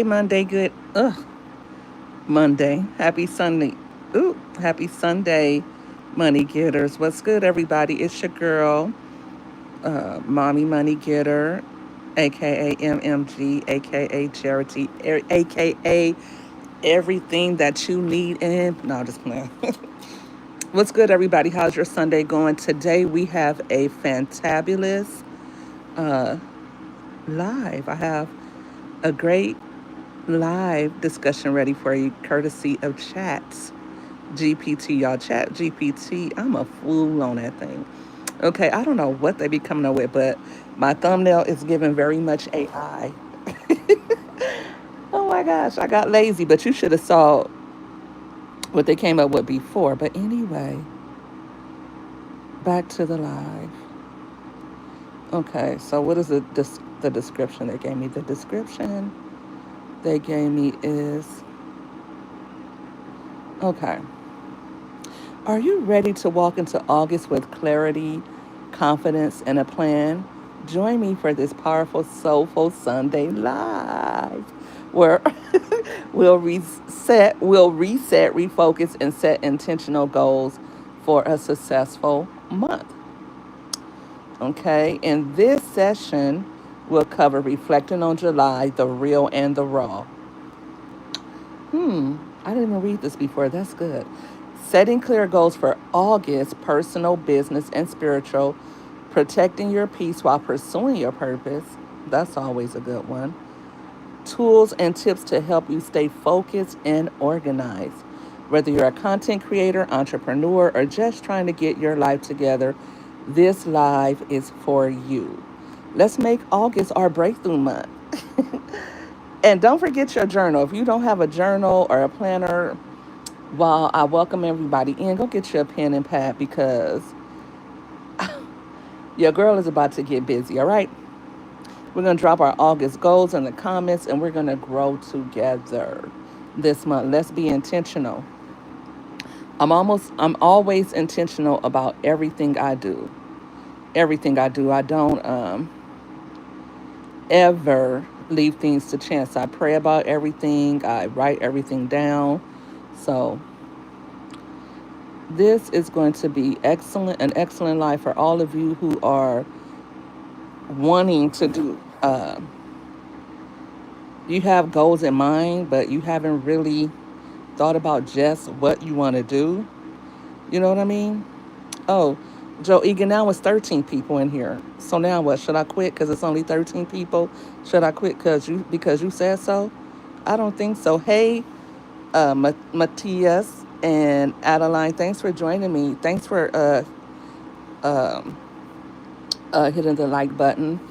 Monday, good. Monday. Happy Sunday. Happy Sunday, money getters. What's good, everybody? It's your girl, Mommy Money Getter, aka MMG, aka Charity, aka everything that you need. And no, just playing. What's good, everybody? How's your Sunday going? Today we have a fantabulous live. I have a great live discussion ready for you, courtesy of Chats GPT, y'all. Chat GPT, I'm a fool on that thing. Okay, I don't know what they be coming up with, but my thumbnail is giving very much AI. Oh my gosh, I got lazy, but you should have saw what they came up with before. But anyway, back to the live. Okay, so what is the description they gave me? The description they gave me is okay. Are you ready to walk into August with clarity, confidence, and a plan? Join me for this powerful Soulful Sunday live, where we'll reset, refocus, and set intentional goals for a successful month. Okay, in this session, we'll cover reflecting on July, the real and the raw. I didn't even read this before. That's good. Setting clear goals for August, personal, business, and spiritual. Protecting your peace while pursuing your purpose. That's always a good one. Tools and tips to help you stay focused and organized. Whether you're a content creator, entrepreneur, or just trying to get your life together, this live is for you. Let's make August our breakthrough month. And don't forget your journal. If you don't have a journal or a planner, while I welcome everybody in, go get your pen and pad because your girl is about to get busy, all right? We're going to drop our August goals in the comments and we're going to grow together this month. Let's be intentional. I'm always intentional about everything I do. Everything I do. I don't ever leave things to chance. I pray about everything. I write everything down. So this is going to be an excellent life for all of you who are wanting to do. You have goals in mind, but you haven't really thought about just what you want to do. You know what I mean? Oh, Joe Egan, now it's 13 people in here. So now what? Should I quit because it's only 13 people? Should I quit because you said so? I don't think so. Hey, Matthias and Adeline, thanks for joining me. Thanks for hitting the like button.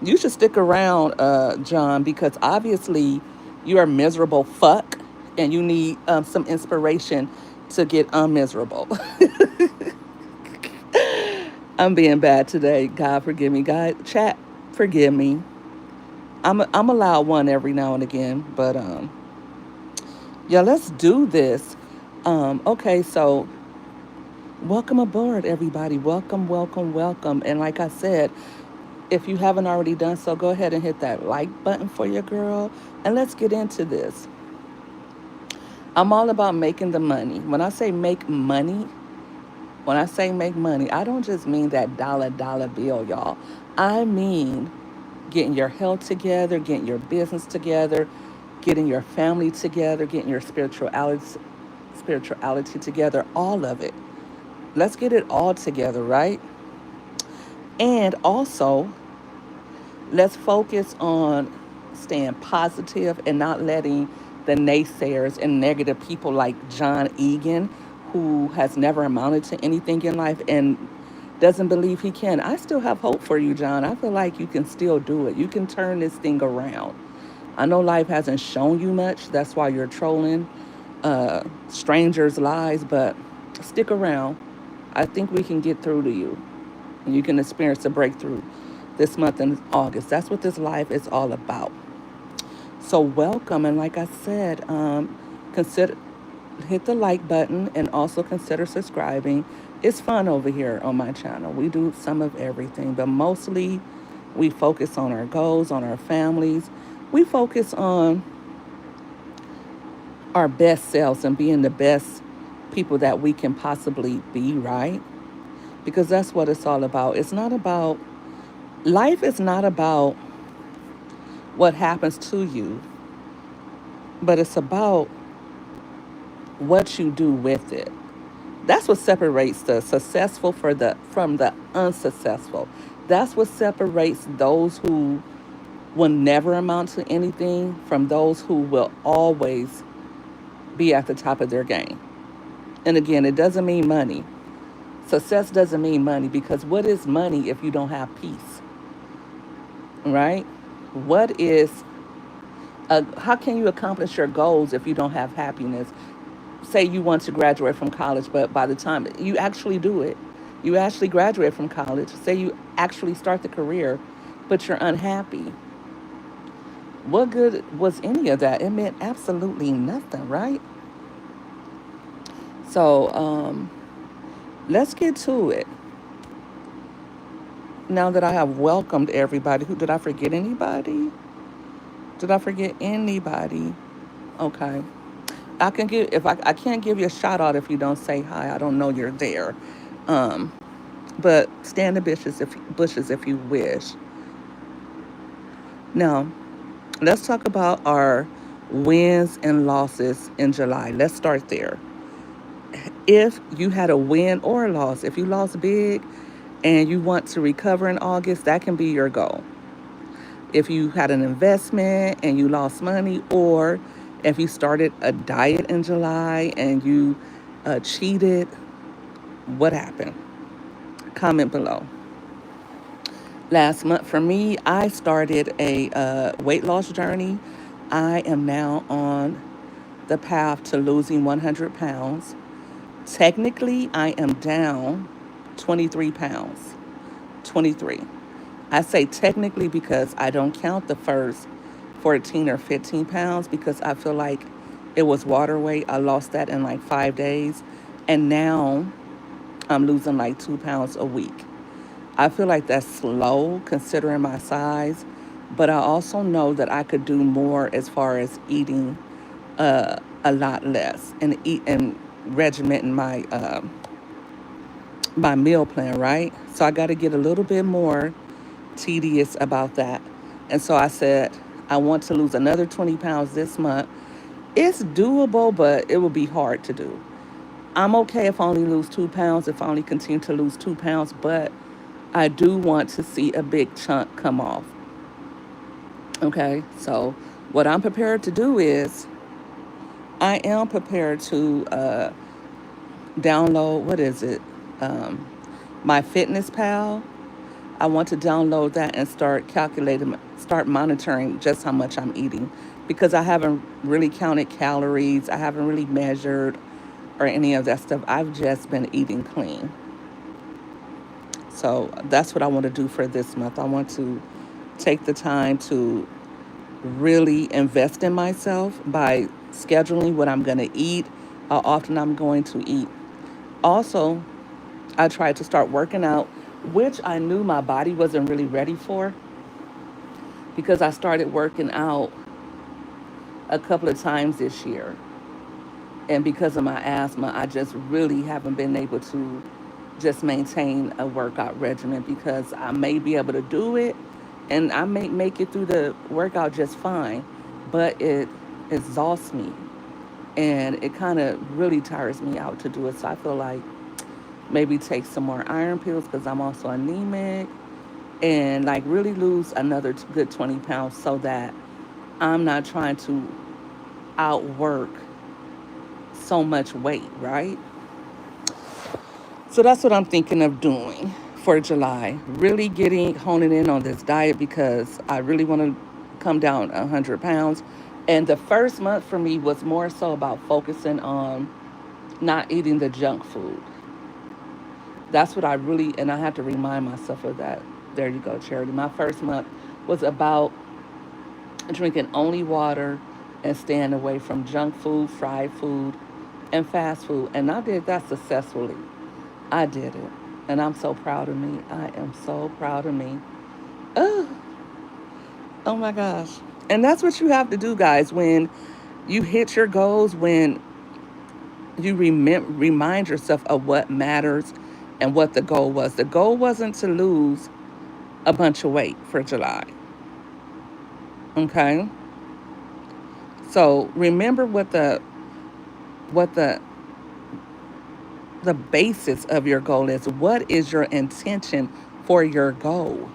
You should stick around, John, because obviously you are miserable fuck and you need some inspiration to get unmiserable. I'm being bad today. God forgive me. God, chat, forgive me. I'm allowed one every now and again, but yeah, let's do this. Okay, so welcome aboard, everybody. Welcome, welcome, welcome. And like I said, if you haven't already done so, go ahead and hit that like button for your girl, and let's get into this. I'm all about making the money. When I say make money, I don't just mean that dollar bill, y'all. I mean getting your health together, getting your business together, getting your family together, getting your spirituality together, all of it. Let's get it all together, right? And also, let's focus on staying positive and not letting the naysayers and negative people like John Egan, who has never amounted to anything in life and doesn't believe he can. I still have hope for you, John. I feel like you can still do it. You can turn this thing around. I know life hasn't shown you much. That's why you're trolling strangers' lies, but stick around. I think we can get through to you and you can experience a breakthrough this month in August. That's what this life is all about. So welcome, and like I said, consider hit the like button and also consider subscribing. It's fun over here on my channel. We do some of everything, but mostly we focus on our goals, on our families. We focus on our best selves and being the best people that we can possibly be, right? Because that's what it's all about. It's not about, life is not about what happens to you, but it's about what you do with it. That's what separates the successful from the unsuccessful. That's what separates those who will never amount to anything from those who will always be at the top of their game. And again, it doesn't mean money. Success doesn't mean money, because what is money if you don't have peace, right? What is, how can you accomplish your goals if you don't have happiness? Say you want to graduate from college, but by the time you actually do it, you actually graduate from college, say you actually start the career, but you're unhappy. What good was any of that? It meant absolutely nothing, right? So let's get to it. Now that I have welcomed everybody, who did I forget anybody? Did I forget anybody? Okay. I can give if I can't give you a shout out if you don't say hi. I don't know you're there. Um, but stand the bushes if you wish. Now, let's talk about our wins and losses in July. Let's start there. If you had a win or a loss, if you lost big and you want to recover in August, that can be your goal. If you had an investment and you lost money, or if you started a diet in July and you cheated, what happened? Comment below. Last month for me, I started a weight loss journey. I am now on the path to losing 100 pounds. Technically, I am down 23 pounds. 23. I say technically because I don't count the first 14 or 15 pounds because I feel like it was water weight. I lost that in like 5 days. And now I'm losing like 2 pounds a week. I feel like that's slow considering my size, but I also know that I could do more as far as eating a lot less and eat and regimenting my meal plan, right? So I got to get a little bit more tedious about that. And so I said, I want to lose another 20 pounds this month. It's doable, but it will be hard to do. I'm okay if I only lose 2 pounds, if I only continue to lose 2 pounds, but I do want to see a big chunk come off. Okay, so what I'm prepared to do is I am prepared to download, what is it? Um, my Fitness Pal. I want to download that and start calculating, start monitoring just how much I'm eating because I haven't really counted calories. I haven't really measured or any of that stuff. I've just been eating clean. So that's what I want to do for this month. I want to take the time to really invest in myself by scheduling what I'm going to eat, how often I'm going to eat. Also, I tried to start working out, which I knew my body wasn't really ready for because I started working out a couple of times this year. And because of my asthma, I just really haven't been able to just maintain a workout regimen because I may be able to do it and I may make it through the workout just fine, but it exhausts me and it kind of really tires me out to do it. So I feel like maybe take some more iron pills because I'm also anemic and like really lose another good 20 pounds so that I'm not trying to outwork so much weight, right? So that's what I'm thinking of doing for July. Really honing in on this diet because I really want to come down 100 pounds. And the first month for me was more so about focusing on not eating the junk food. That's what I really, and I have to remind myself of that. There you go, Charity. My first month was about drinking only water and staying away from junk food, fried food, and fast food. And I did that successfully. I did it. And I'm so proud of me. I am so proud of me. Oh, oh my gosh. And that's what you have to do, guys, when You hit your goals when you remind yourself of what matters and what the goal was. The goal wasn't to lose a bunch of weight for July. Okay? So remember what the basis of your goal is. What is your intention for your goal?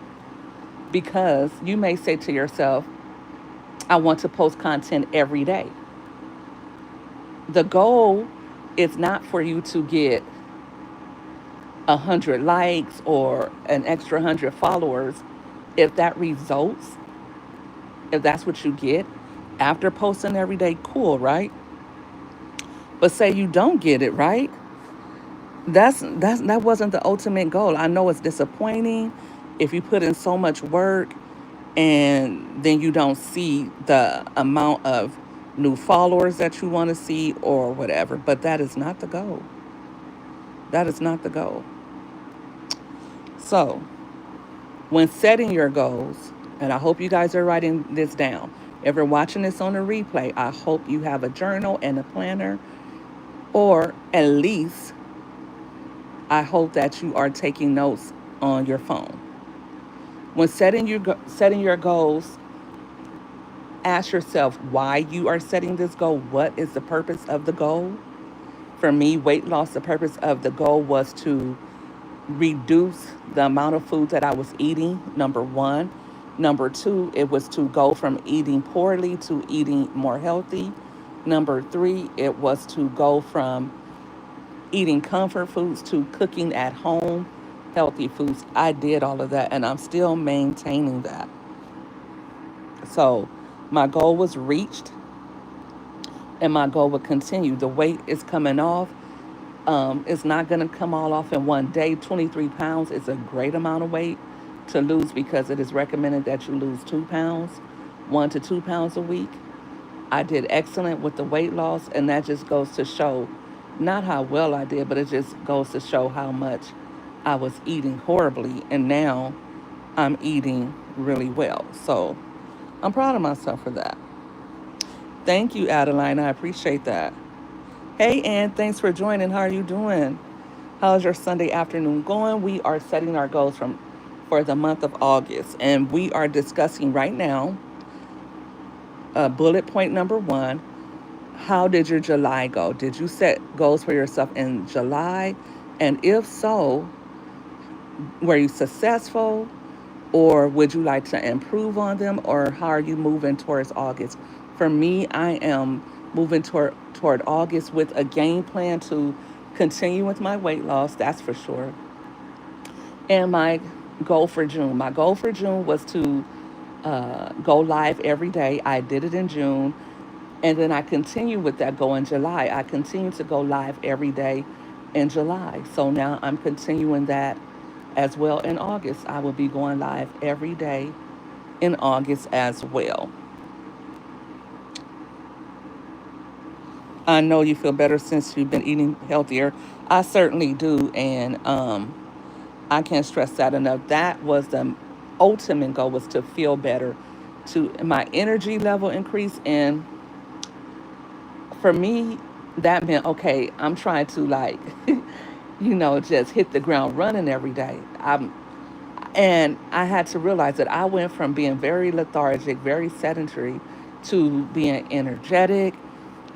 Because you may say to yourself, I want to post content every day. The goal is not for you to get 100 likes or an extra 100 followers. If that results, if that's what you get after posting every day, cool, right? But say you don't get it, right? That wasn't the ultimate goal. I know it's disappointing if you put in so much work and then you don't see the amount of new followers that you want to see or whatever. But that is not the goal. That is not the goal. So, when setting your goals, and I hope you guys are writing this down. If you're watching this on a replay, I hope you have a journal and a planner, or at least I hope that you are taking notes on your phone. When setting your goals, ask yourself why you are setting this goal. What is the purpose of the goal? For me, weight loss, the purpose of the goal was to reduce the amount of food that I was eating, number one. Number two, it was to go from eating poorly to eating more healthy. Number three, it was to go from eating comfort foods to cooking at home healthy foods. I did all of that and I'm still maintaining that. So my goal was reached and my goal will continue. The weight is coming off. It's not going to come all off in one day. 23 pounds is a great amount of weight to lose because it is recommended that you lose 2 pounds, 1 to 2 pounds a week. I did excellent with the weight loss, and that just goes to show not how well I did, but it just goes to show how much I was eating horribly, and now I'm eating really well. So I'm proud of myself for that. Thank you, Adeline. I appreciate that. Hey, Ann, thanks for joining. How are you doing? How's your Sunday afternoon going? We are setting our goals for the month of August, and we are discussing right now bullet point number one. How did your July go? Did you set goals for yourself in July? And if so, were you successful? Or would you like to improve on them? Or how are you moving towards August? For me, I am moving toward August with a game plan to continue with my weight loss, that's for sure. And my goal for June. My goal for June was to go live every day. I did it in June. And then I continue with that goal in July. I continue to go live every day in July. So now I'm continuing that as well in August. I will be going live every day in August as well. I know you feel better since you've been eating healthier. I certainly do. And I can't stress that enough. That was the ultimate goal, was to feel better, to my energy level increase. And for me, that meant, okay, I'm trying to like, just hit the ground running every day. And I had to realize that I went from being very lethargic, very sedentary, to being energetic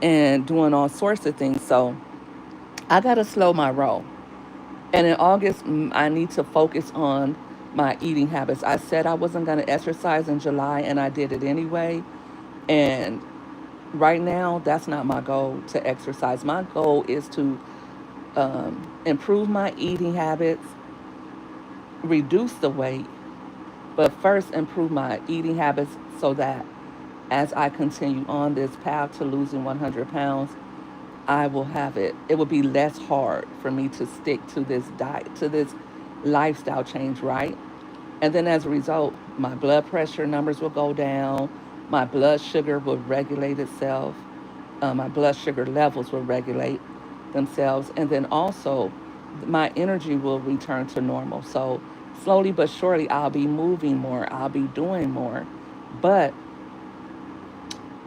and doing all sorts of things. So I got to slow my roll. And in August, I need to focus on my eating habits. I said I wasn't going to exercise in July, and I did it anyway. And right now, that's not my goal to exercise. My goal is to improve my eating habits, reduce the weight, but first improve my eating habits so that as I continue on this path to losing 100 pounds, I will have it. It will be less hard for me to stick to this diet, to this lifestyle change, right? And then as a result, my blood pressure numbers will go down, my blood sugar will regulate itself, my blood sugar levels will regulate themselves, and then also my energy will return to normal. So slowly but surely, I'll be moving more, I'll be doing more, but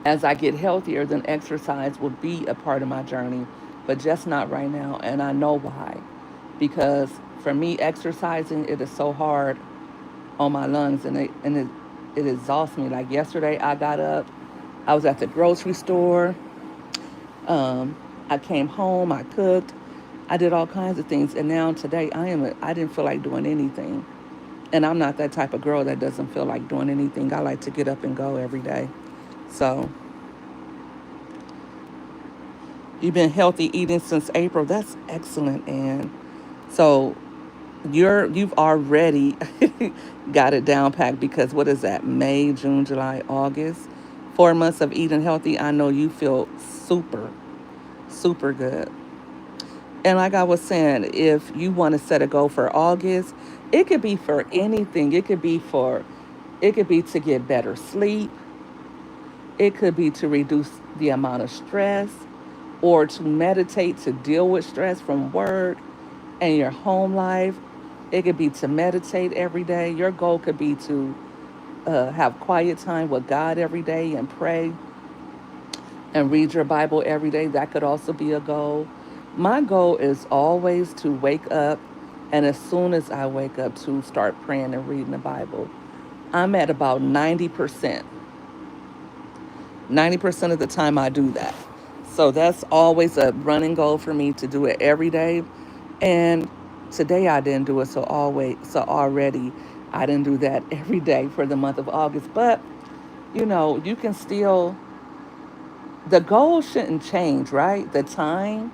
As I get healthier, then exercise will be a part of my journey, but just not right now. And I know why. Because for me, exercising, it is so hard on my lungs, and it exhausts me. Like yesterday, I got up, I was at the grocery store, um, I came home, I cooked, I did all kinds of things, and now today I didn't feel like doing anything. And I'm not that type of girl that doesn't feel like doing anything. I like to get up and go every day. So you've been healthy eating since April. That's excellent, and so you've already got it down packed because what is that? May, June, July, August. 4 months of eating healthy. I know you feel super, super good. And like I was saying, if you want to set a goal for August, it could be for anything. It could be to get better sleep. It could be to reduce the amount of stress or to meditate to deal with stress from work and your home life. It could be to meditate every day. Your goal could be to have quiet time with God every day and pray and read your Bible every day. That could also be a goal. My goal is always to wake up, and as soon as I wake up, to start praying and reading the Bible. I'm at about 90%. 90% of the time I do that. So that's always a running goal for me to do it every day. And today I didn't do it, so already I didn't do that every day for the month of August. But you can still, the goal shouldn't change, right? The time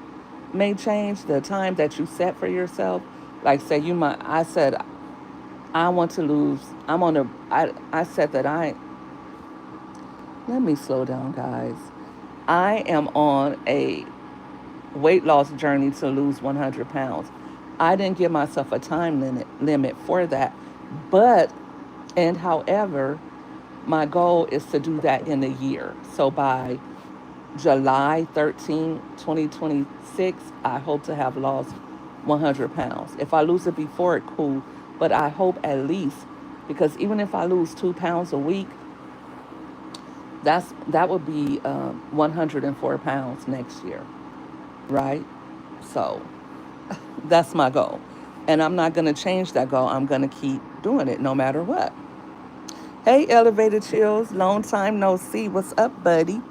may change, the time that you set for yourself. Like say I said I want to lose. I said that let me slow down, guys. I am on a weight loss journey to lose 100 pounds. I didn't give myself a time limit for that. But, and however, my goal is to do that in a year. So by July 13, 2026, I hope to have lost 100 pounds. If I lose it before it, cool. But I hope at least, because even if I lose 2 pounds a week, that would be 104 pounds next year, right? So that's my goal. And I'm not going to change that goal. I'm going to keep doing it no matter what. Hey, Elevated Chills, long time no see. What's up, buddy?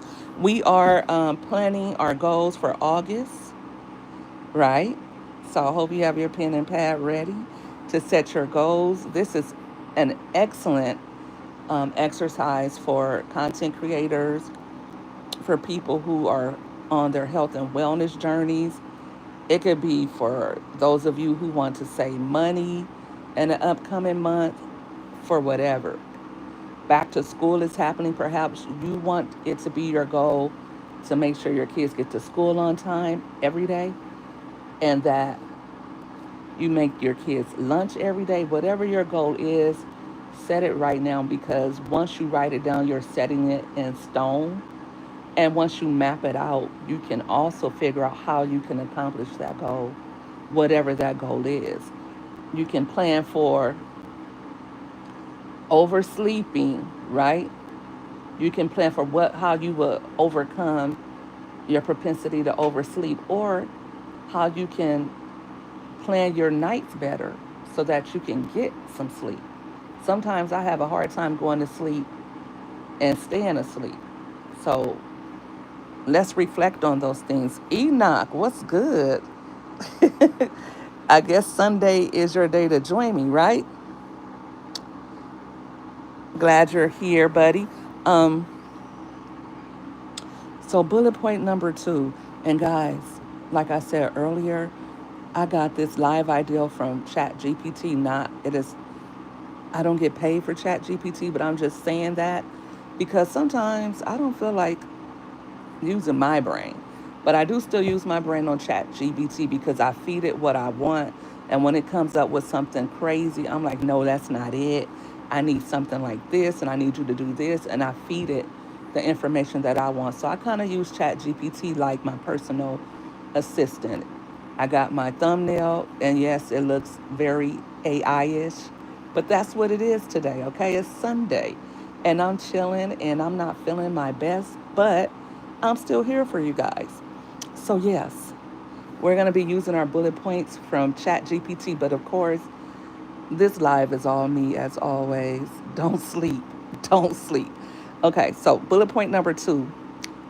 We are planning our goals for August, right? So I hope you have your pen and pad ready to set your goals. This is an excellent exercise for content creators, for people who are on their health and wellness journeys. It could be for those of you who want to save money in the upcoming month, for whatever. Back to school is happening. Perhaps you want it to be your goal to make sure your kids get to school on time every day, and that you make your kids lunch every day. Whatever your goal is, set it right now, because once you write it down, you're setting it in stone. And once you map it out, you can also figure out how you can accomplish that goal, whatever that goal is. You can plan for oversleeping, right? You can plan for how you will overcome your propensity to oversleep, or how you can plan your nights better so that you can get some sleep. Sometimes I have a hard time going to sleep and staying asleep. So let's reflect on those things. Enoch, what's good? I guess Sunday is your day to join me, right? Glad you're here, buddy. Um, so bullet point number 2, and guys, like I said earlier, I got this live idea from Chat GPT. Not it is I don't get paid for Chat GPT, but I'm just saying that because sometimes I don't feel like using my brain. But I do still use my brain on Chat GPT because I feed it what I want. And when it comes up with something crazy, I'm like, no, that's not it. I need something like this, and I need you to do this. And I feed it the information that I want. So I kind of use Chat GPT like my personal assistant. I got my thumbnail, and yes, it looks very AI ish, but that's what it is today, okay? It's Sunday. and I'm chilling and I'm not feeling my best, but I'm still here for you guys. So, yes, we're going to be using our bullet points from ChatGPT, but of course, this live is all me as always. Don't sleep. Don't sleep. Okay, so bullet point number 2,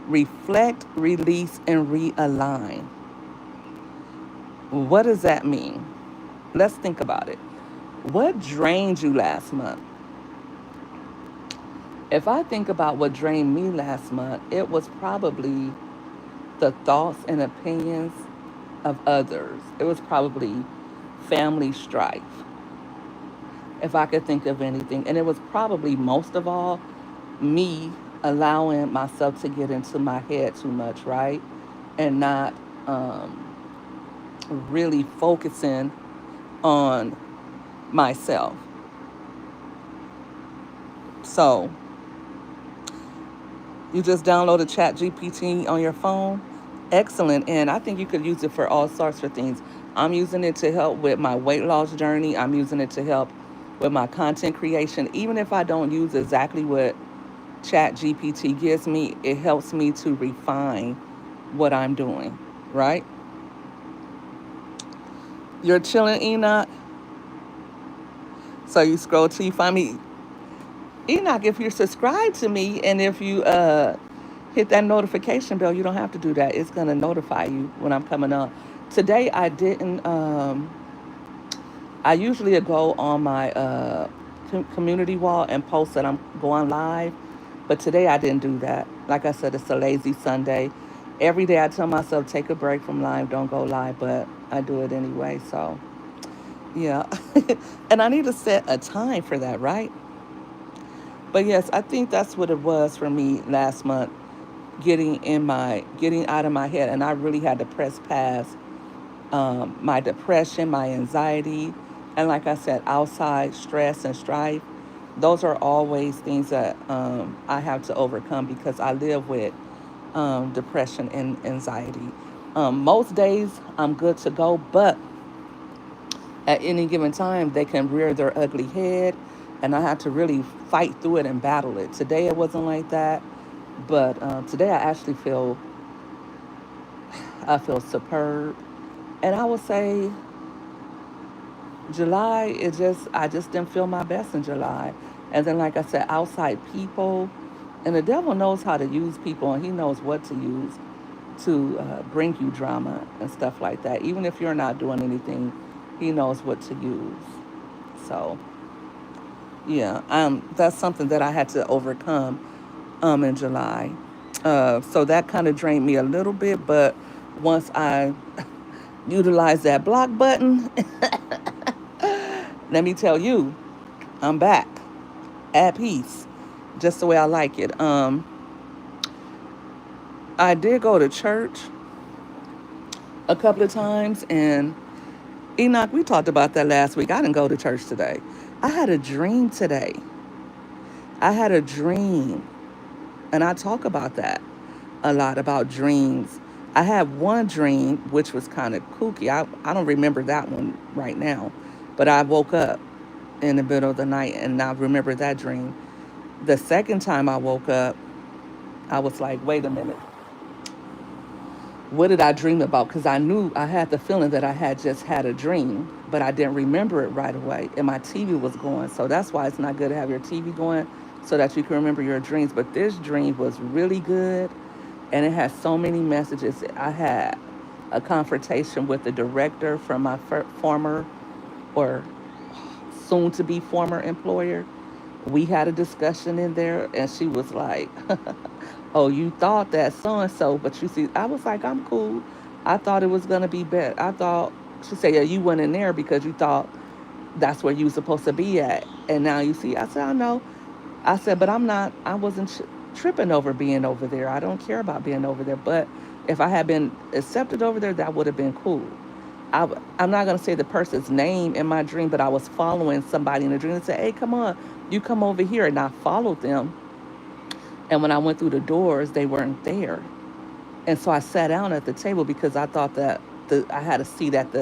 reflect, release, and realign. What does that mean? Let's think about it. What drained you last month? If I think about what drained me last month, it was probably the thoughts and opinions of others. It was probably family strife, if I could think of anything. And it was probably most of all me allowing myself to get into my head too much, right? And not really focusing on myself. So you just downloaded Chat GPT on your phone. Excellent. And I think you could use it for all sorts of things. I'm using it to help with my weight loss journey. I'm using it to help with my content creation. Even if I don't use exactly what Chat GPT gives me, it helps me to refine what I'm doing, right? You're chilling, Enoch. So you scroll till you find me. Enoch, if you're subscribed to me and if you hit that notification bell, you don't have to do that. It's going to notify you when I'm coming on. Today, I didn't. I usually go on my community wall and post that I'm going live, but today I didn't do that. Like I said, it's a lazy Sunday. Every day I tell myself, take a break from live, don't go live, but I do it anyway. So, yeah. And I need to set a time for that, right? But yes, I think that's what it was for me last month, getting out of my head, and I really had to press past my depression, my anxiety, and like I said, outside stress and strife. Those are always things that I have to overcome because I live with depression and anxiety. Most days I'm good to go, but at any given time they can rear their ugly head, and I have to really fight through it and battle it. Today it wasn't like that, but today I feel superb, and I would say July, I just didn't feel my best in July. And then, like I said, outside people, and the devil knows how to use people, and he knows what to use to bring you drama and stuff like that. Even if you're not doing anything, he knows what to use. So, yeah, that's something that I had to overcome in July. So that kind of drained me a little bit, but once I utilized that block button, let me tell you, I'm back at peace, just the way I like it. I did go to church a couple of times, and Enoch, we talked about that last week. I didn't go to church today. I had a dream today. I had a dream, and I talk about that a lot about dreams. I had one dream which was kind of kooky. I don't remember that one right now, but I woke up in the middle of the night and I remember that dream. The second time I woke up, I was like, wait a minute, what did I dream about? Because I knew I had the feeling that I had just had a dream, but I didn't remember it right away. And my TV was going. So that's why it's not good to have your TV going so that you can remember your dreams. But this dream was really good, and it had so many messages. I had a confrontation with the director from my former or soon to be former employer. We had a discussion in there, and she was like, oh, you thought that so and so, but you see, I was like, I'm cool. I thought it was going to be better. I thought, she said, yeah, you went in there because you thought that's where you were supposed to be at. And now you see, I said, I know. I said, but I wasn't tripping over being over there. I don't care about being over there. But if I had been accepted over there, that would have been cool. I'm not going to say the person's name in my dream, but I was following somebody in the dream and said, hey, come on, you come over here. And I followed them. And when I went through the doors, they weren't there. And so I sat down at the table because I thought that I had a seat at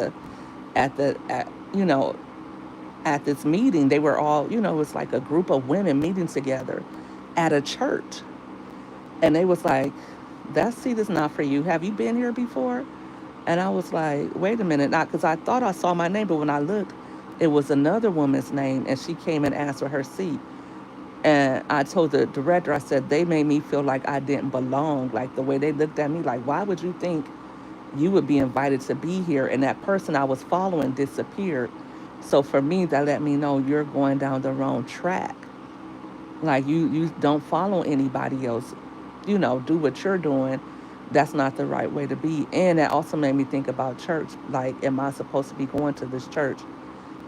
you know, at this meeting. They were all, it was like a group of women meeting together. at a church. And they was like, that seat is not for you. Have you been here before? And I was like, wait a minute, not because I thought I saw my name, but when I looked, it was another woman's name, and she came and asked for her seat. And I told the director, I said, they made me feel like I didn't belong. Like the way they looked at me, like, why would you think you would be invited to be here? And that person I was following disappeared. So for me, that let me know you're going down the wrong track. Like you don't follow anybody else. Do what you're doing. That's not the right way to be. And that also made me think about church. Like, am I supposed to be going to this church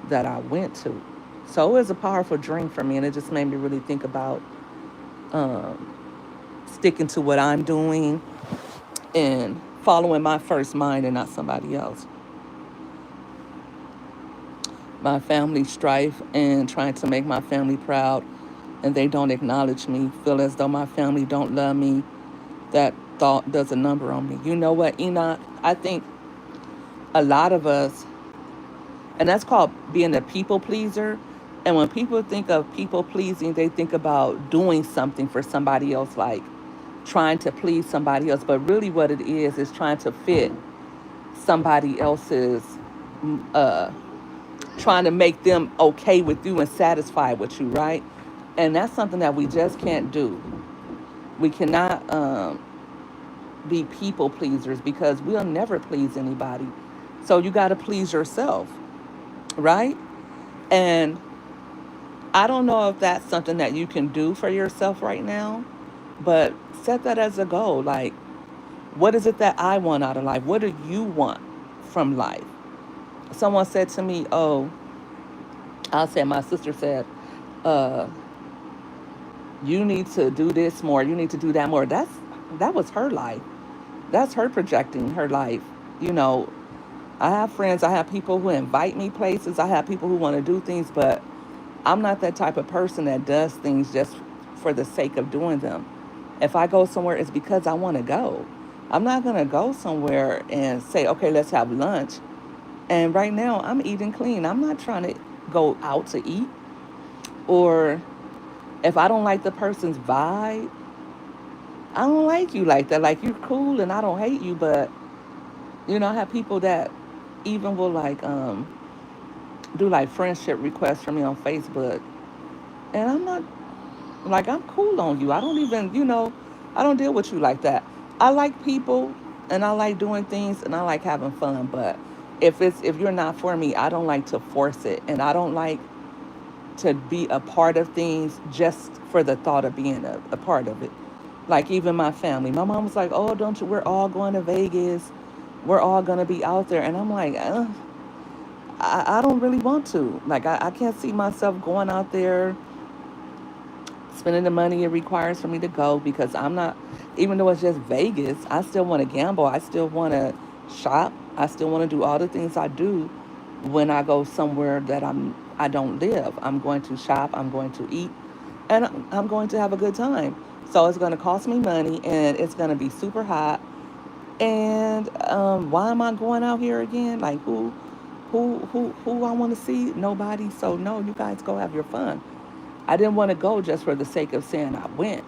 that I went to? So it was a powerful dream for me, and it just made me really think about um, sticking to what I'm doing and following my first mind and not somebody else. My family strife and trying to make my family proud, and they don't acknowledge me, feel as though my family don't love me. That thought does a number on me. You know what, Enoch? I think a lot of us, and that's called being a people pleaser. And when people think of people pleasing, they think about doing something for somebody else, like trying to please somebody else. But really, what it is trying to fit somebody else's, uh, trying to make them okay with you and satisfied with you, right? And that's something that we just can't do. We cannot be people pleasers because we'll never please anybody. So you got to please yourself, right? And I don't know if that's something that you can do for yourself right now, but set that as a goal. Like, what is it that I want out of life? What do you want from life? Someone said to me, oh, I'll say my sister said, uh, you need to do this more. You need to do that more. That was her life. That's her projecting her life. You know, I have friends, I have people who invite me places, I have people who want to do things, but I'm not that type of person that does things just for the sake of doing them. If I go somewhere, it's because I want to go. I'm not going to go somewhere and say, okay, let's have lunch. And right now, I'm eating clean. I'm not trying to go out to eat. Or if I don't like the person's vibe, I don't like you like that. Like, you're cool and I don't hate you, but, I have people that even will like do like friendship requests for me on Facebook. And I'm not like, I'm cool on you. I don't even, I don't deal with you like that. I like people and I like doing things and I like having fun, but if you're not for me, I don't like to force it, and I don't like to be a part of things just for the thought of being a part of it. Like even my family. My mom was like, "Oh, don't you? We're all going to Vegas. We're all gonna be out there." And I'm like, I don't really want to. Like I can't see myself going out there spending the money it requires for me to go because I'm not. Even though it's just Vegas, I still want to gamble. I still want to shop. I still want to do all the things I do when I go somewhere that I don't live. I'm going to shop. I'm going to eat, and I'm going to have a good time. So it's going to cost me money, and it's going to be super hot. And why am I going out here again? Like who I want to see? Nobody. So no, you guys go have your fun. I didn't want to go just for the sake of saying I went.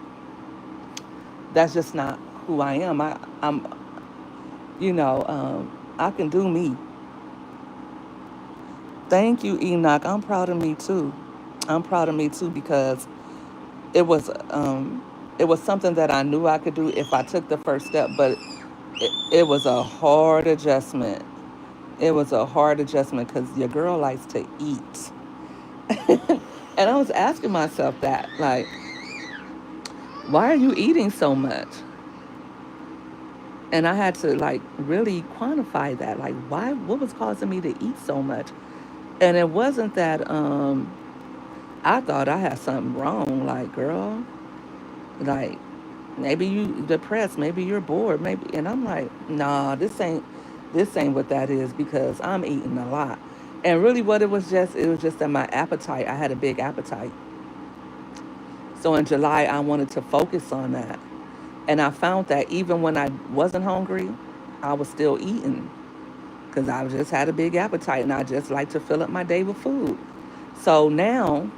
That's just not who I am. I'm, I can do me. Thank you, Enoch. I'm proud of me too. I'm proud of me too because it was, it was something that I knew I could do if I took the first step, but it was a hard adjustment. It was a hard adjustment because your girl likes to eat. And I was asking myself that, like, why are you eating so much? And I had to like really quantify that. Like, why? What was causing me to eat so much? And it wasn't that I thought I had something wrong. Like, girl, like maybe you depressed, maybe you're bored, maybe. And I'm like, nah, this ain't what that is because I'm eating a lot. And really, what it was just that my appetite. I had a big appetite. So in July, I wanted to focus on that. And I found that even when I wasn't hungry, I was still eating because I just had a big appetite and I just like to fill up my day with food. So now,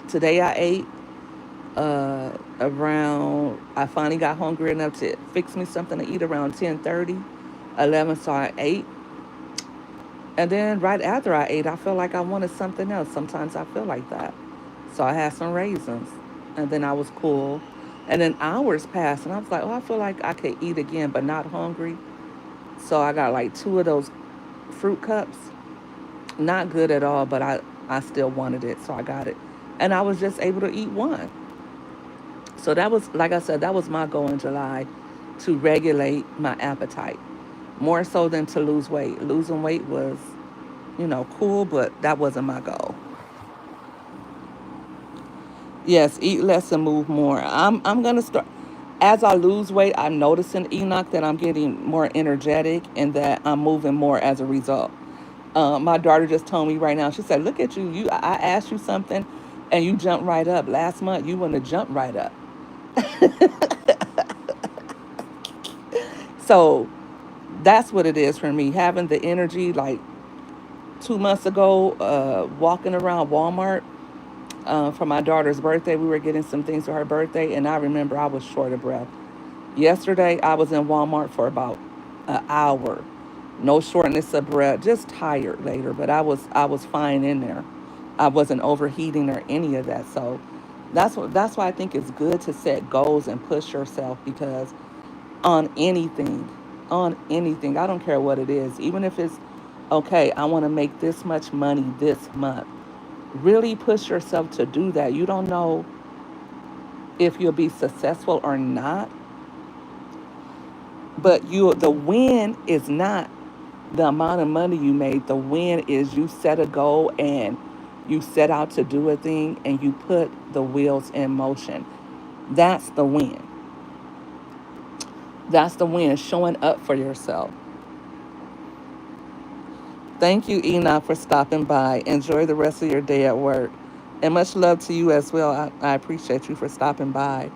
today I ate around, I finally got hungry enough to fix me something to eat around 10:30, 11. So I ate. And then right after I ate, I felt like I wanted something else. Sometimes I feel like that. So I had some raisins. And then I was cool. And then hours passed. And I was like, oh, I feel like I could eat again, but not hungry. So I got like two of those fruit cups. Not good at all, but I still wanted it. So I got it. And I was just able to eat one. So that was, like I said, that was my goal in July, to regulate my appetite more so than to lose weight. Losing weight was, cool, but that wasn't my goal. Yes, eat less and move more. I'm gonna start, as I lose weight. I'm noticing, Enoch, that I'm getting more energetic and that I'm moving more as a result. My daughter just told me right now. She said, "Look at you. I asked you something, and you jumped right up. Last month, you wouldn't have jumped right up." So that's what it is for me. Having the energy, like 2 months ago, walking around Walmart for my daughter's birthday. We were getting some things for her birthday, and I remember I was short of breath. Yesterday, I was in Walmart for about an hour. No shortness of breath, just tired later, but I was fine in there. I wasn't overheating or any of that. So that's why I think it's good to set goals and push yourself, because on anything, I don't care what it is, even if it's okay, I want to make this much money this month. Really push yourself to do that. You don't know if you'll be successful or not, but the win is not the amount of money you made. The win is you set a goal and you set out to do a thing and you put the wheels in motion. That's the win. That's the win, showing up for yourself. Thank you, Enoch, for stopping by. Enjoy the rest of your day at work. And much love to you as well. I appreciate you for stopping by.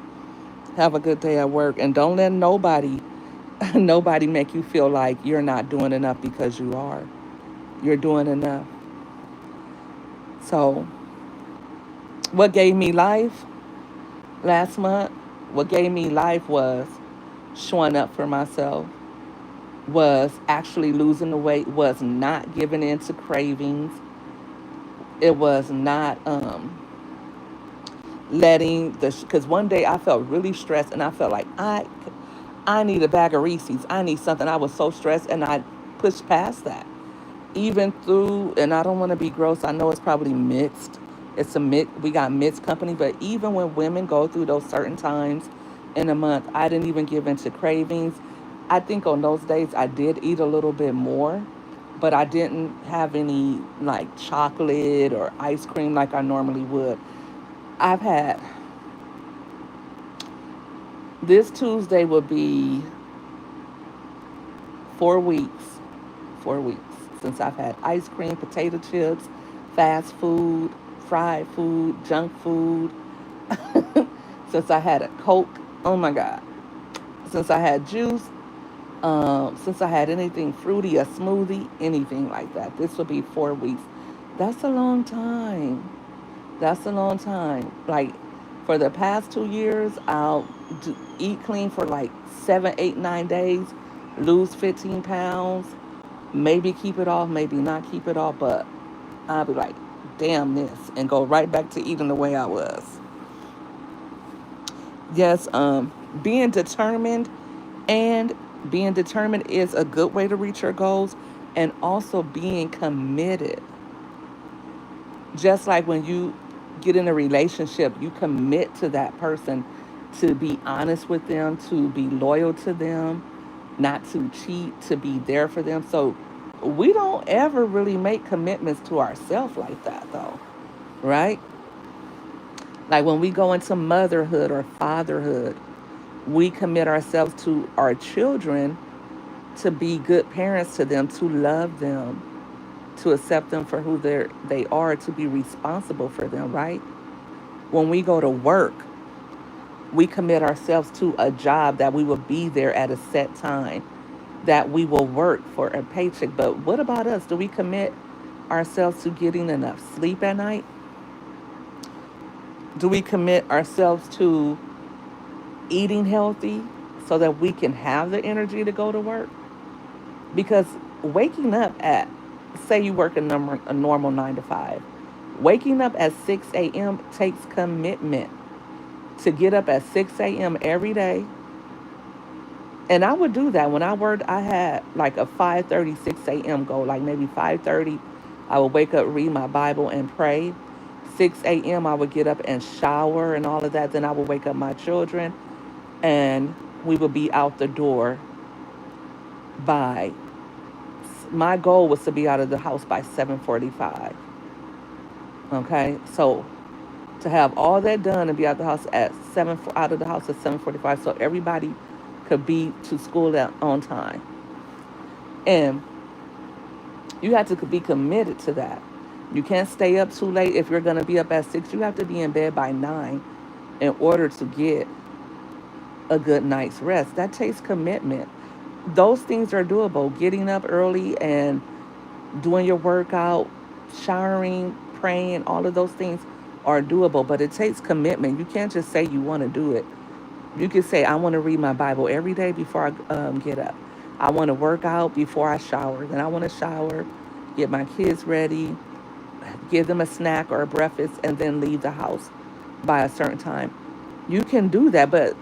Have a good day at work. And don't let nobody nobody make you feel like you're not doing enough, because you are. You're doing enough. So what gave me life last month? What gave me life was showing up for myself, was actually losing the weight, was not giving in to cravings. It was not letting because one day I felt really stressed and I felt like I need a bag of Reese's. I need something. I was so stressed and I pushed past that. Even through, and I don't want to be gross. I know it's probably mixed. It's a mix. We got mixed company, but even when women go through those certain times in a month, I didn't even give in to cravings. I think on those days I did eat a little bit more, but I didn't have any like chocolate or ice cream like I normally would. I've had, this Tuesday will be 4 weeks, 4 weeks since I've had ice cream, potato chips, fast food, fried food, junk food, since I had a Coke. Oh my God. Since I had juice, since I had anything fruity, a smoothie, anything like that. This will be 4 weeks. That's a long time. That's a long time. Like for the past 2 years, eat clean for like 7, 8, 9 days, lose 15 pounds, maybe keep it off, maybe not keep it off, but I'll be like, damn this, and go right back to eating the way I was. Yes, being determined, and being determined is a good way to reach your goals, and also being committed. Just like when you get in a relationship, you commit to that person, to be honest with them, to be loyal to them, not to cheat, to be there for them. So we don't ever really make commitments to ourselves like that, though, right? Like when we go into motherhood or fatherhood, we commit ourselves to our children, to be good parents to them, to love them, to accept them for who they are, to be responsible for them, right? When we go to work, we commit ourselves to a job, that we will be there at a set time, that we will work for a paycheck. But what about us? Do we commit ourselves to getting enough sleep at night? Do we commit ourselves to eating healthy so that we can have the energy to go to work. Because waking up at, say you work a normal 9 to 5, waking up at 6 a.m. takes commitment to get up at 6 a.m. every day. And I would do that when I worked. I had like a 5:30, 6 a.m. goal, like maybe 5:30. I would wake up, read my Bible, and pray. 6 a.m. I would get up and shower and all of that. Then I would wake up my children, and we would be out the door by. My goal was to be out of the house by 7:45. Okay, so to have all that done and be out the house at out of the house at 7:45, so everybody could be to school on time. And you have to be committed to that. You can't stay up too late. If you're going to be up at 6, you have to be in bed by 9 in order to get a good night's rest. That takes commitment. Those things are doable. Getting up early and doing your workout, showering, praying, all of those things are doable, but it takes commitment. You can't just say you want to do it. You can say, I want to read my Bible every day before I get up. I want to work out before I shower. Then I want to shower, get my kids ready, give them a snack or a breakfast, and then leave the house by a certain time. You can do that, but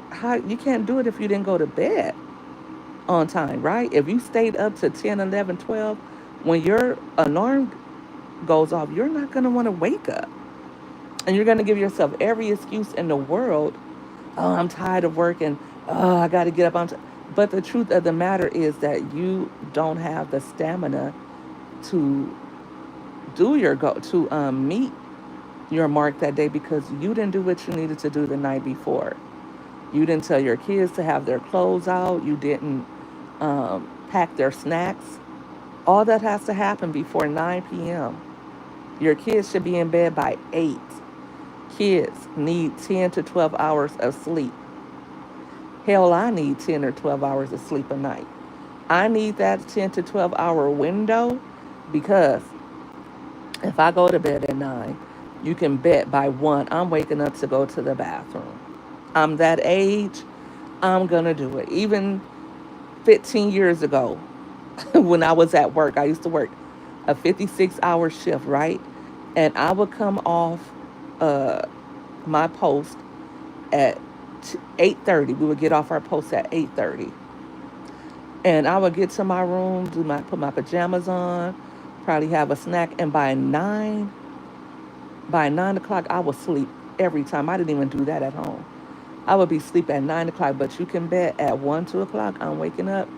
you can't do it if you didn't go to bed on time, right? If you stayed up to 10, 11, 12, when your alarm goes off, you're not going to want to wake up. And you're going to give yourself every excuse in the world. Oh, I'm tired of working. Oh, I got to get up. But the truth of the matter is that you don't have the stamina to do your go to meet your mark that day because you didn't do what you needed to do the night before. You didn't tell your kids to have their clothes out. You didn't pack their snacks. All that has to happen before 9 p.m. Your kids should be in bed by 8. Kids need 10 to 12 hours of sleep. Hell, I need 10 or 12 hours of sleep a night. I need that 10 to 12 hour window because if I go to bed at 9, you can bet by 1, I'm waking up to go to the bathroom. I'm that age, I'm going to do it. Even 15 years ago, when I was at work, I used to work a 56-hour shift, right? And I would come off uh, my post at 8:30. We would get off our post at 8:30. And I would get to my room, put my pajamas on, probably have a snack, and by 9 o'clock I would sleep every time. I didn't even do that at home. I would be asleep at 9 o'clock, but you can bet at 1, 2 o'clock I'm waking up,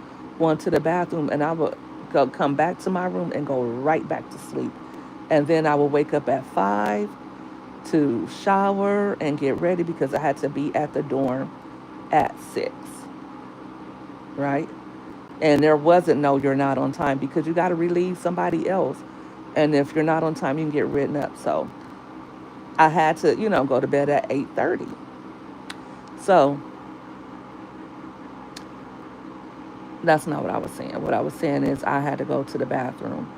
going to the bathroom, and I would come back to my room and go right back to sleep. And then I would wake up at 5 to shower and get ready because I had to be at the dorm at 6, right? And there wasn't no you're not on time because you got to relieve somebody else. And if you're not on time, you can get written up. So I had to, go to bed at 8:30. So that's not what I was saying. What I was saying is I had to go to the bathroom.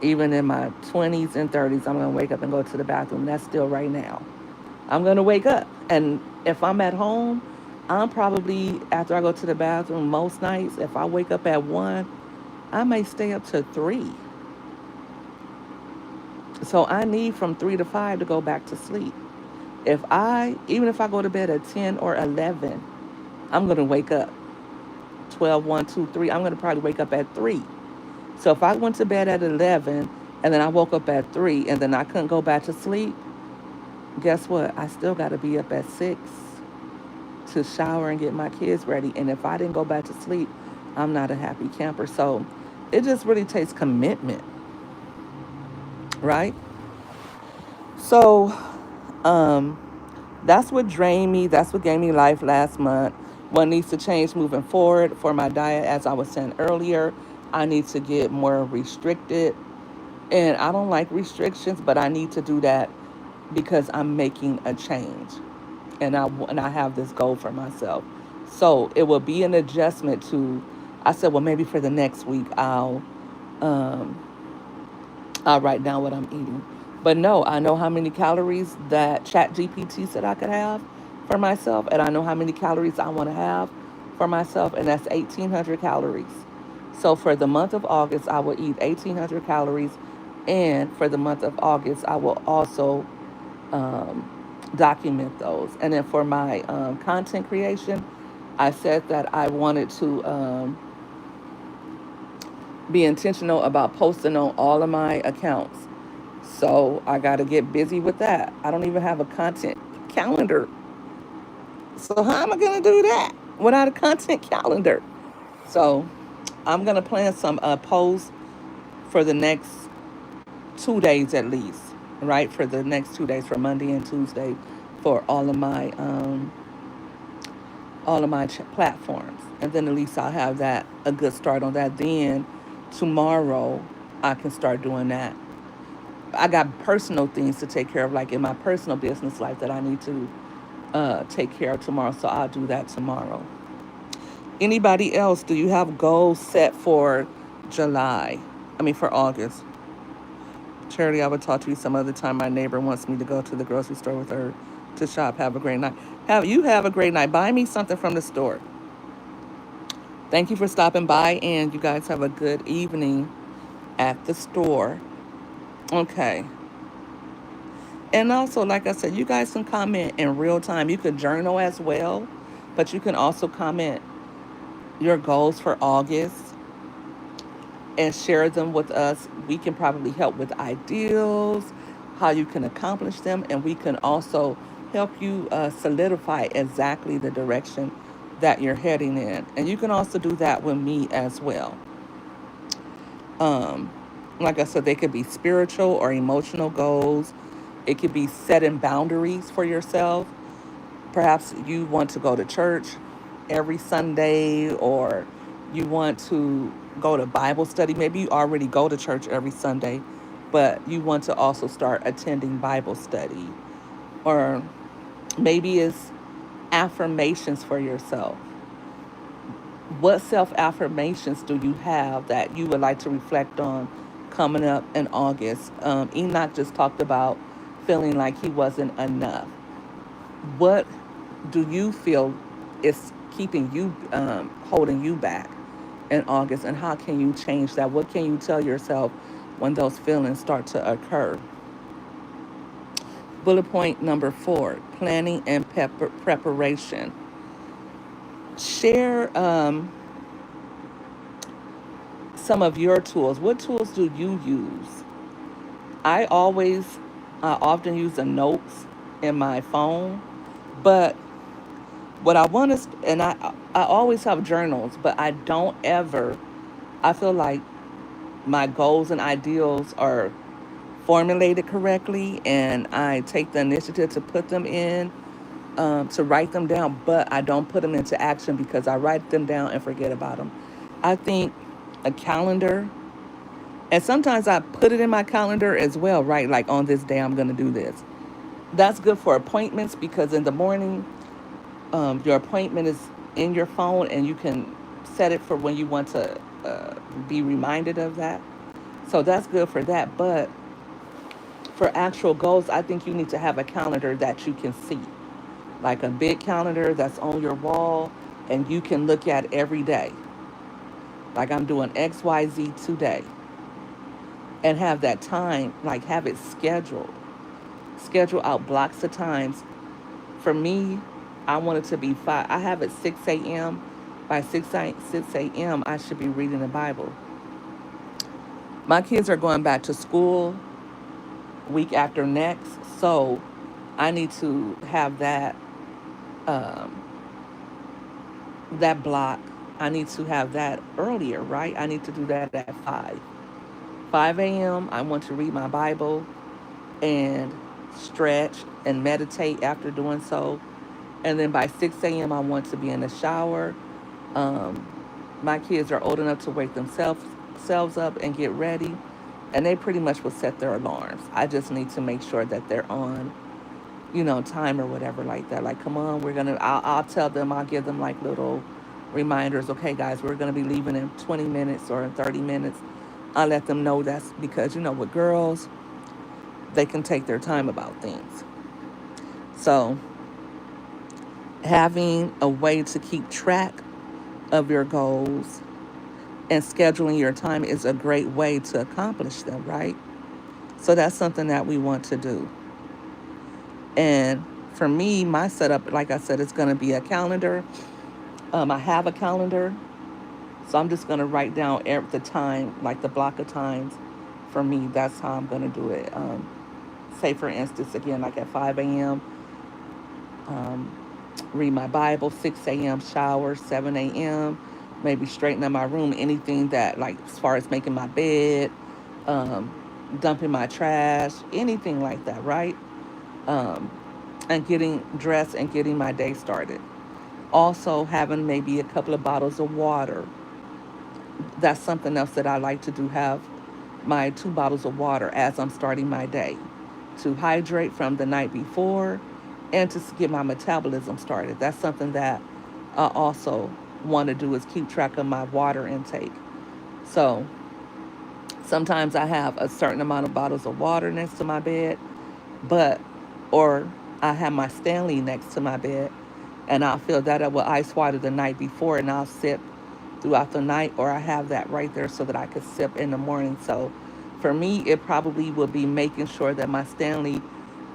Even in my 20s and 30s, I'm going to wake up and go to the bathroom. That's still right now. I'm going to wake up. And if I'm at home, I'm probably, after I go to the bathroom most nights, if I wake up at 1, I may stay up to 3. So I need from 3 to 5 to go back to sleep. Even if I go to bed at 10 or 11, I'm going to wake up 12, 1, 2, 3. I'm going to probably wake up at 3. So if I went to bed at 11 and then I woke up at 3 and then I couldn't go back to sleep, guess what? I still got to be up at 6 to shower and get my kids ready. And if I didn't go back to sleep, I'm not a happy camper. So it just really takes commitment, right? So that's what drained me. That's what gave me life last month. What needs to change moving forward for my diet, as I was saying earlier, I need to get more restricted. And I don't like restrictions, but I need to do that because I'm making a change. And I have this goal for myself. So it will be an adjustment to, I said, well, maybe for the next week um, I'll write down what I'm eating. But no, I know how many calories that Chat GPT said I could have for myself, and I know how many calories I want to have for myself, and that's 1,800 calories. So for the month of August, I will eat 1,800 calories, and for the month of August, I will also um, document those. And then for my content creation, I said that I wanted to be intentional about posting on all of my accounts. So I got to get busy with that. I don't even have a content calendar. So how am I going to do that without a content calendar? So I'm going to plan some posts for the next 2 days at least, right? For the next 2 days, for Monday and Tuesday, for all of my platforms, and then at least I'll have that a good start on that. Then tomorrow I can start doing that. I got personal things to take care of, like in my personal business life, that I need to take care of tomorrow. So I'll do that tomorrow. Anybody else? Do you have goals set for July? I mean, for August? Charity, I would talk to you some other time. My neighbor wants me to go to the grocery store with her to shop. Have a great night. Have a great night. Buy me something from the store. Thank you for stopping by, and you guys have a good evening at the store. Okay. And also, like I said, you guys can comment in real time. You could journal as well, but you can also comment your goals for August and share them with us. We can probably help with ideals, how you can accomplish them, and we can also help you solidify exactly the direction that you're heading in. And you can also do that with me as well. Um, like I said, they could be spiritual or emotional goals. It could be setting boundaries for yourself. Perhaps you want to go to church every Sunday, or you want to go to Bible study. Maybe you already go to church every Sunday, but you want to also start attending Bible study. Or maybe it's affirmations for yourself. What self affirmations do you have that you would like to reflect on coming up in August? Enoch just talked about feeling like he wasn't enough. What do you feel is keeping you, holding you back in August, and how can you change that? What can you tell yourself when those feelings start to occur? Bullet point number 4: planning and preparation. Share some of your tools. What tools do you use? I always, I often use the notes in my phone, but what I want is, and I always have journals, but I don't ever, I feel like my goals and ideals are formulated correctly, and I take the initiative to put them in, to write them down, but I don't put them into action because I write them down and forget about them. I think a calendar, and sometimes I put it in my calendar as well, right? Like on this day, I'm going to do this. That's good for appointments because in the morning, your appointment is in your phone, and you can set it for when you want to be reminded of that. So that's good for that. But for actual goals, I think you need to have a calendar that you can see, like a big calendar that's on your wall and you can look at every day. Like I'm doing XYZ today, and have that time, like have it scheduled. Schedule out blocks of times. For me, I want it to be 5. I have it 6 a.m. By 6 a.m., I should be reading the Bible. My kids are going back to school week after next, so I need to have um, that block. I need to have that earlier, right? I need to do that at 5 a.m. I want to read my Bible and stretch and meditate after doing so. And then by 6 a.m., I want to be in the shower. Um, my kids are old enough to wake themselves up and get ready, and they pretty much will set their alarms. I just need to make sure that they're on, time or whatever like that. Like, come on, I'll tell them, I'll give them like little reminders. Okay, guys, we're gonna be leaving in 20 minutes or in 30 minutes. I'll let them know that's because, with girls, they can take their time about things. So Having a way to keep track of your goals and scheduling your time is a great way to accomplish them, right? So that's something that we want to do. And for me, my setup, like I said, it's going to be a calendar. I have a calendar, so I'm just going to write down the time, like the block of times. For me, that's how I'm going to do it. Say, for instance, again, like at 5 a.m., um, read my Bible, 6 a.m., shower, 7 a.m., maybe straighten up my room, anything that, like, as far as making my bed, um, dumping my trash, anything like that, right? Um, and getting dressed and getting my day started. Also, having maybe a couple of bottles of water. That's something else that I like to do, have my 2 bottles of water as I'm starting my day to hydrate from the night before and to get my metabolism started. That's something that I also want to do, is keep track of my water intake. So sometimes I have a certain amount of bottles of water next to my bed, but, or I have my Stanley next to my bed, and I'll fill that up with ice water the night before, and I'll sip throughout the night, or I have that right there so that I could sip in the morning. So for me, it probably will be making sure that my Stanley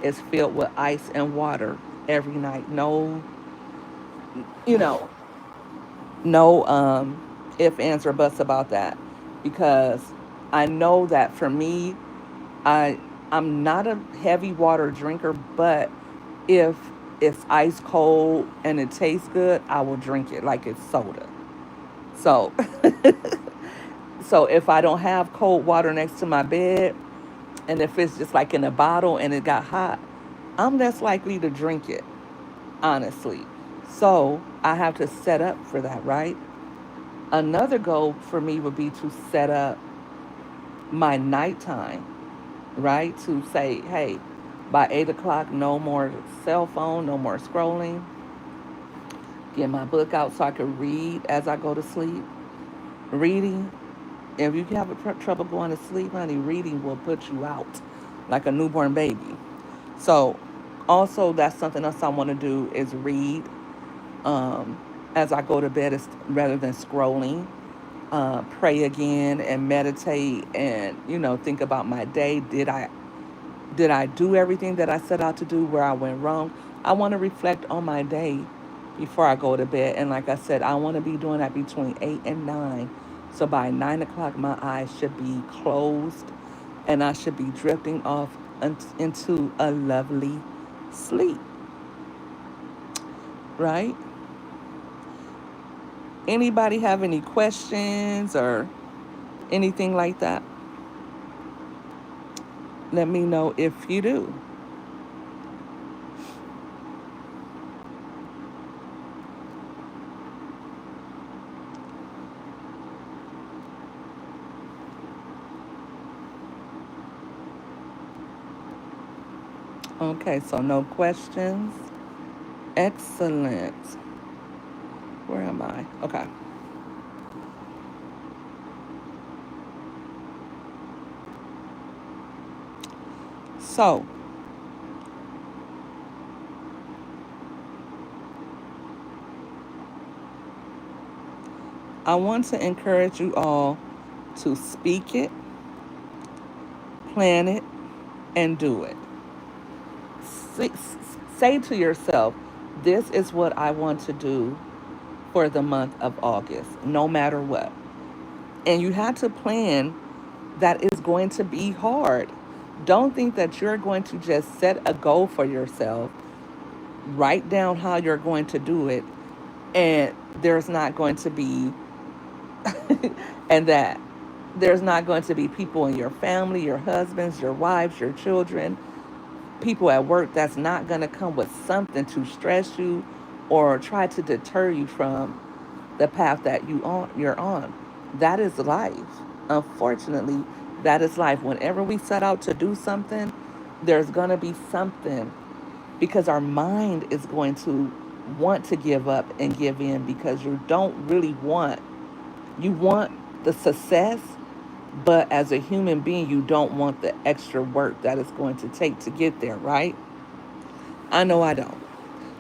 is filled with ice and water every night. No, you know, no if, ands, or buts about that, because I know that for me, I I'm not a heavy water drinker, but if it's ice cold and it tastes good, I will drink it like it's soda. So so if I don't have cold water next to my bed, and if it's just like in a bottle and it got hot, I'm less likely to drink it, honestly. So I have to set up for that, right? Another goal for me would be to set up my nighttime, right? To say, hey, by 8 o'clock, no more cell phone, no more scrolling. Get my book out so I can read as I go to sleep. Reading, if you have trouble going to sleep, honey, reading will put you out like a newborn baby. So, also, that's something else I want to do, is read um, as I go to bed, rather than scrolling. Pray again and meditate, and think about my day. Did I do everything that I set out to do? Where I went wrong? I want to reflect on my day before I go to bed. And like I said, I want to be doing that between 8 and 9. So by 9 o'clock, my eyes should be closed, and I should be drifting off into a lovely sleep. Right? Anybody have any questions or anything like that? Let me know if you do. Okay, so no questions. Excellent. Where am I? Okay. So, I want to encourage you all to speak it, plan it, and do it. Say, say to yourself, this is what I want to do for the month of August, no matter what. And you have to plan. That is going to be hard. Don't think that you're going to just set a goal for yourself, write down how you're going to do it, and there's not going to be, and that there's not going to be people in your family, your husbands, your wives, your children, people at work that's not going to come with something to stress you or try to deter you from the path that you're on. That is life. Unfortunately, that is life. Whenever we set out to do something, there's going to be something, because our mind is going to want to give up and give in, because you don't really want, you want the success, but as a human being, you don't want the extra work that it's going to take to get there, right? I know I don't.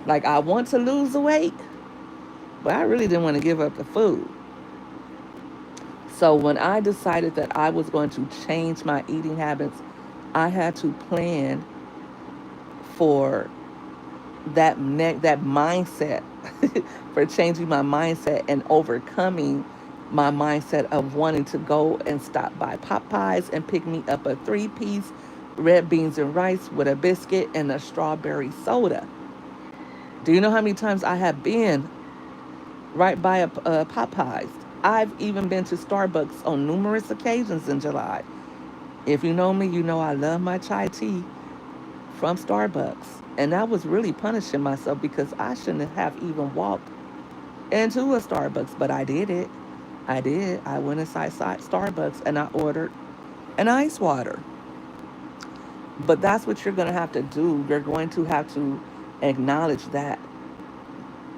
Like, I want to lose the weight, but I really didn't want to give up the food. So when I decided that I was going to change my eating habits, I had to plan for that mindset, for changing my mindset and overcoming my mindset of wanting to go and stop by Popeyes and pick me up a 3-piece red beans and rice with a biscuit and a strawberry soda. Do you know how many times I have been right by a Popeyes? I've even been to Starbucks on numerous occasions in July. If you know me, you know I love my chai tea from Starbucks. And I was really punishing myself because I shouldn't have even walked into a Starbucks, but I did it. I did. I went inside Starbucks and I ordered an ice water. But that's what you're going to have to do. You're going to have to acknowledge that.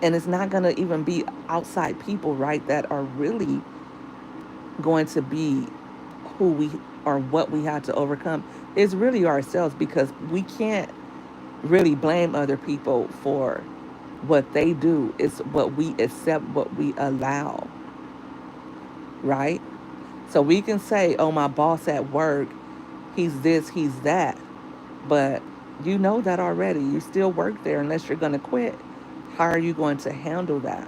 And it's not going to even be outside people, right, that are really going to be who we or what we had to overcome. It's really ourselves, because we can't really blame other people for what they do. It's what we accept, what we allow, right? So we can say, oh, my boss at work, he's this, he's that. But you know that already. You still work there unless you're going to quit. How are you going to handle that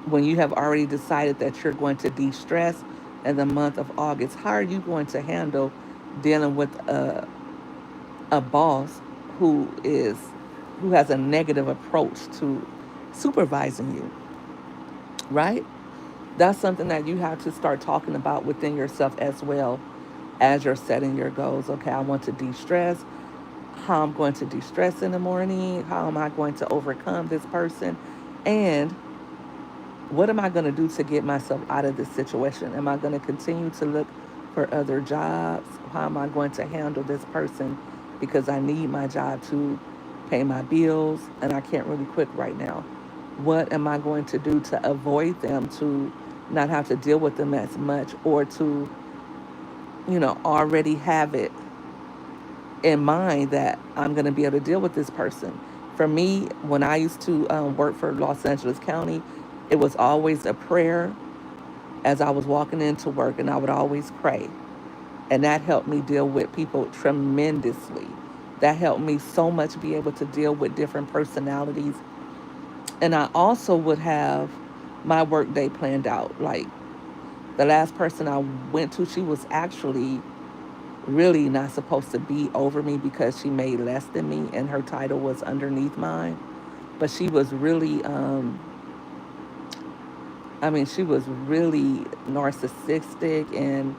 when you have already decided that you're going to de-stress in the month of August? How are you going to handle dealing with a boss who is who has a negative approach to supervising you, right? That's something that you have to start talking about within yourself as well as you're setting your goals. Okay, I want to de-stress. How I'm going to de-stress in the morning? How am I going to overcome this person? And what am I going to do to get myself out of this situation? Am I going to continue to look for other jobs? How am I going to handle this person? Because I need my job to pay my bills and I can't really quit right now. What am I going to do to avoid them, to not have to deal with them as much, or to, already have it in mind that I'm going to be able to deal with this person? For me, when I used to work for Los Angeles County, it was always a prayer as I was walking into work, and I would always pray. And that helped me deal with people tremendously. That helped me so much be able to deal with different personalities. And I also would have my work day planned out. Like, the last person I went to, she was actually really not supposed to be over me because she made less than me and her title was underneath mine. But she was really, she was really narcissistic and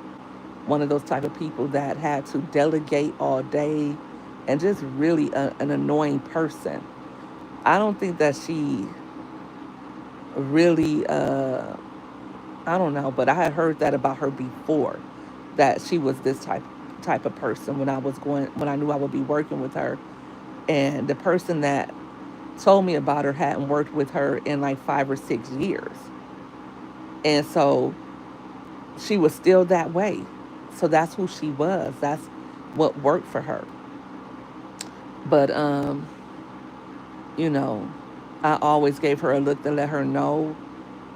one of those type of people that had to delegate all day and just really an annoying person. I don't think that she really, I don't know, but I had heard that about her before, that she was this type of person when I knew I would be working with her. And the person that told me about her hadn't worked with her in like 5 or 6 years. And so she was still that way. So that's who she was. That's what worked for her. But you know, I always gave her a look to let her know,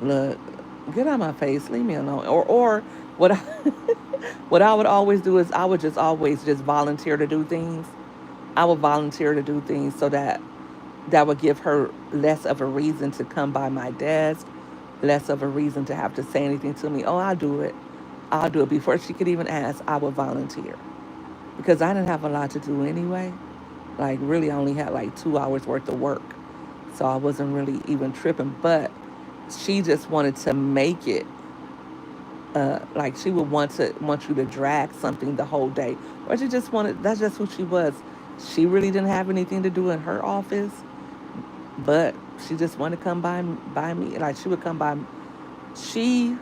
look, get out of my face, leave me alone. Or what I, what I would always do is I would just always just volunteer to do things. I would volunteer to do things so that would give her less of a reason to come by my desk, less of a reason to have to say anything to me. Oh, I'll do it. I'll do it. Before she could even ask, I would volunteer. Because I didn't have a lot to do anyway. Like, really, I only had like 2 hours worth of work. So I wasn't really even tripping. But she just wanted to make it like she would want you to drag something the whole day. Or she just wanted, that's just who she was. She really didn't have anything to do in her office, but she just wanted to come by me. Like, she would come by. She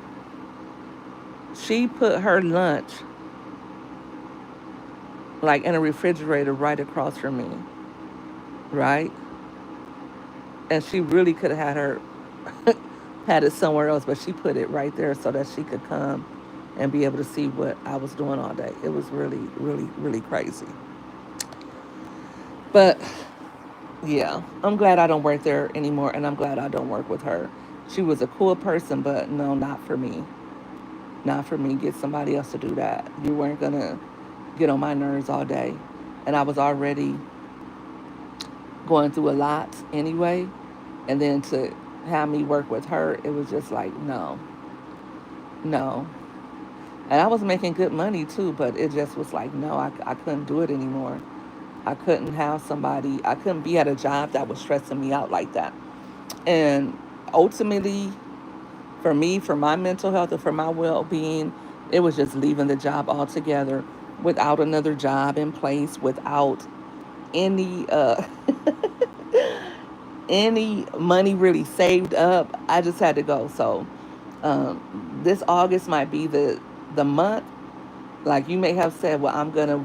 put her lunch like in a refrigerator right across from me, right? And she really could have had her had it somewhere else, but she put it right there so that she could come and be able to see what I was doing all day. It was really, really, really crazy. But Yeah, I'm glad I don't work there anymore, and I'm glad I don't work with her. She was a cool person, but no, not for me. Not for me. Get somebody else to do that. You weren't gonna get on my nerves all day, and I was already going through a lot anyway. And then to have me work with her, it was just like no, no. And I was making good money too, but it just was like no, I couldn't do it anymore. I couldn't have somebody. I couldn't be at a job that was stressing me out like that. And ultimately, for me, for my mental health and for my well being, it was just leaving the job altogether without another job in place, without any any money really saved up. I just had to go. So this August might be the month. Like you may have said, well, I'm gonna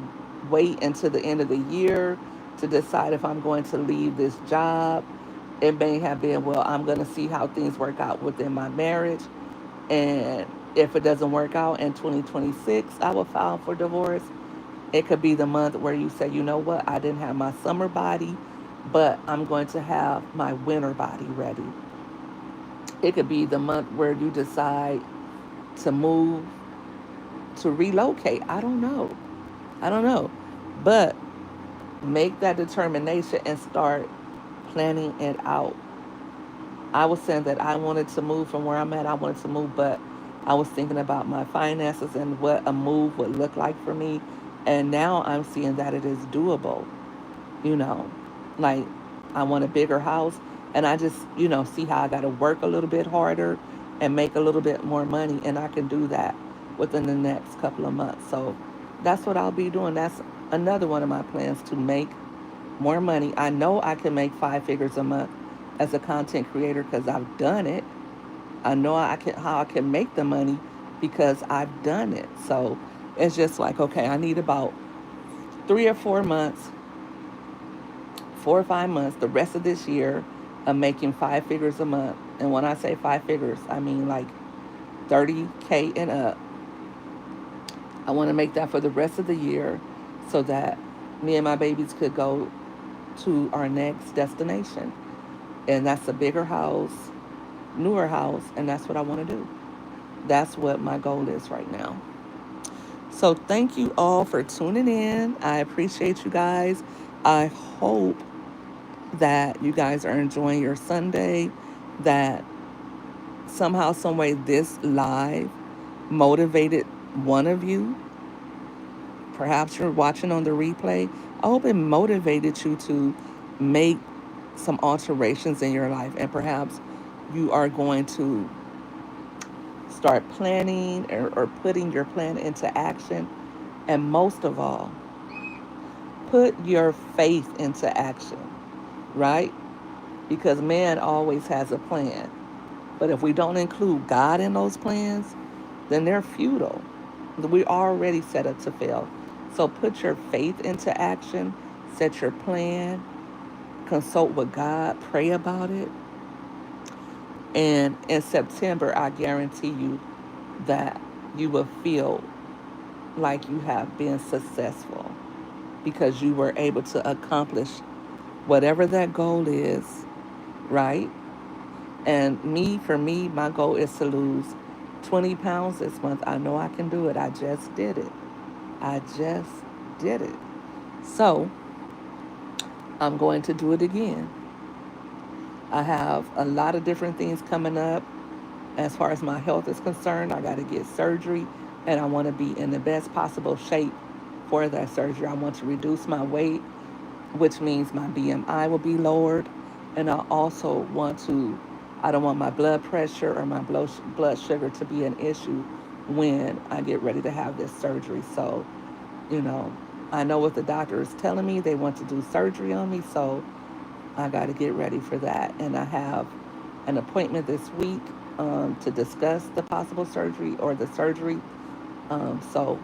wait until the end of the year to decide if I'm going to leave this job. It may have been, well, I'm gonna see how things work out within my marriage. And if it doesn't work out in 2026, I will file for divorce. It could be the month where you say, you know what, I didn't have my summer body, but I'm going to have my winter body ready. It could be the month where you decide to move, to relocate. I don't know. I don't know. But make that determination and start planning it out. I was saying that I wanted to move from where I'm at. I wanted to move, but I was thinking about my finances and what a move would look like for me. And now I'm seeing that it is doable. You know, like I want a bigger house, and I just, see how I got to work a little bit harder and make a little bit more money, and I can do that within the next couple of months. So that's what I'll be doing. That's another one of my plans, to make more money. I know I can make 5 figures a month as a content creator because I've done it. I know I can how I can make the money because I've done it. So it's just like, okay, I need about 3 or 4 months, 4 or 5 months, the rest of this year of making 5 figures a month. And when I say 5 figures, I mean like 30K and up. I want to make that for the rest of the year so that me and my babies could go to our next destination. And that's a bigger house, newer house, and that's what I want to do. That's what my goal is right now. So thank you all for tuning in. I appreciate you guys. I hope that you guys are enjoying your Sunday, that somehow, some way this live motivated one of you. Perhaps you're watching on the replay. I hope it motivated you to make some alterations in your life, and perhaps you are going to start planning, or putting your plan into action. And most of all, put your faith into action, right? Because man always has a plan. But if we don't include God in those plans, then they're futile. We're already set up to fail. So put your faith into action, set your plan, consult with God, pray about it. And in September, I guarantee you that you will feel like you have been successful because you were able to accomplish whatever that goal is, right? And for me, my goal is to lose 20 pounds this month. I know I can do it. I just did it. I just did it. So I'm going to do it again. I have a lot of different things coming up as far as my health is concerned. I got to get surgery, and I want to be in the best possible shape for that surgery. I want to reduce my weight, which means my BMI will be lowered. And I also I don't want my blood pressure or my blood sugar to be an issue when I get ready to have this surgery. So, you know, I know what the doctor is telling me. They want to do surgery on me. So I got to get ready for that. And I have an appointment this week to discuss the possible surgery or the surgery. So,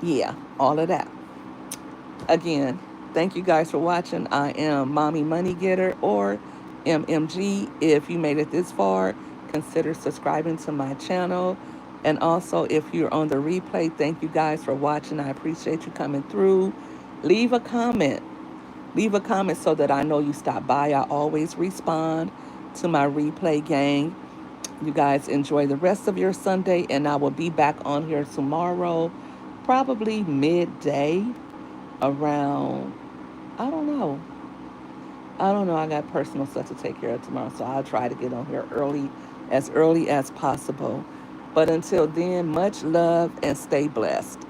yeah, all of that. Again, thank you guys for watching. I am Mommy Money Getter, or MMG. If you made it this far, consider subscribing to my channel. And also, if you're on the replay, thank you guys for watching. I appreciate you coming through. Leave a comment. Leave a comment so that I know you stopped by. I always respond to my replay gang. You guys enjoy the rest of your Sunday, and I will be back on here tomorrow, probably midday around, I don't know. I don't know. I got personal stuff to take care of tomorrow, so I'll try to get on here early as possible. But until then, much love and stay blessed.